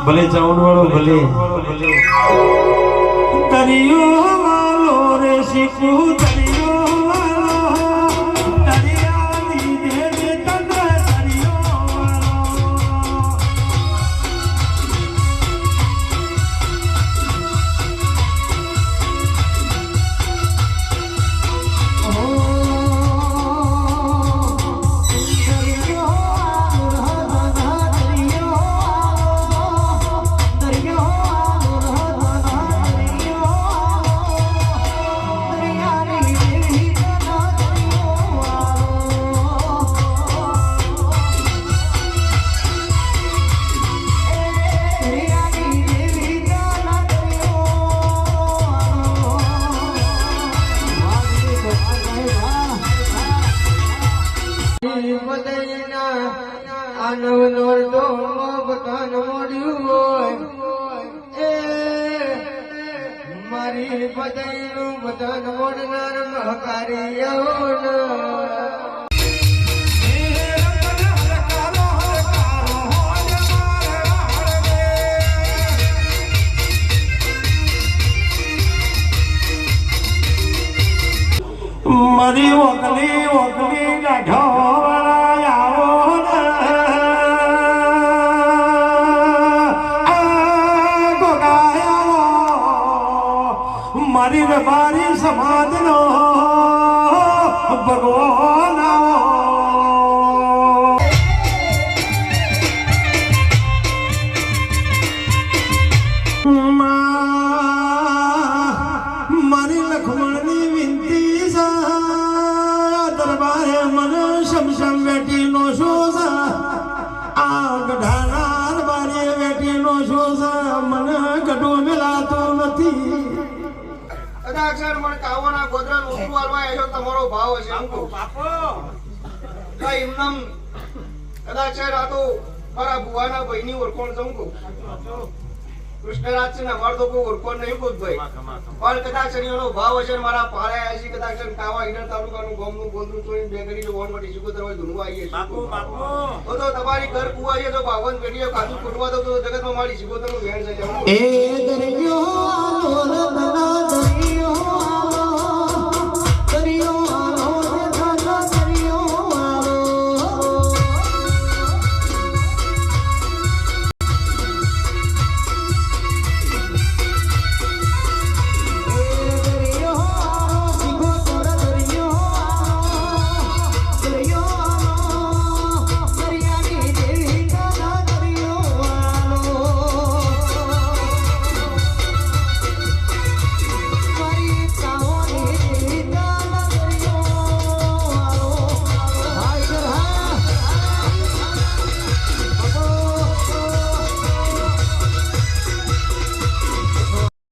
ભલે ચાવણ વાળો ભલે દરિયો વાલો રે શીખું દરિયો વાલો દરિયાની દેવી તને દરિયો મારી બધાનું બધાન મોડનાર મહકારી મારી ઓગલી ઓગલી ગાઢો મારી રબારી સમાજનો ભગવાન મારી લખમણની વિનંતી છે દરબારે મને સમસમ બેટીનો શું છે આ ગઢાના દરબારે બેટીનો શું છે મને ગઢો મેલાતો નથી કદાક્ષર મને કાવાના ગોદરા ઉઠું આલવા એનો તમારો ભાવ હશે અંકો બાપો કઈ એમનામ કદાક્ષર આ તો મારા બુવાના ભાઈની ઓળખોણ જંકો કૃષ્ણરાજ છે ને અમાર તો કોઈ ઓળખોણ નહીં કોઈ ભાઈ પણ કદાક્ષર એનો ભાવ હશે મારા પાળ્યા હશે કદાક્ષર કાવા ઈડર તાલુકાનું ગામનું ગોદરું ચોરી બેગરી જો વોન મટી સુકો દરવાજ ધુનવા આવીએ બાપુ બાપુ તો તમારી ઘર કુવા છે તો 52 પેઢીઓ કાજુ કુટવા દો તો જગતમાં મારી સિકોતરનું વેણ છે એ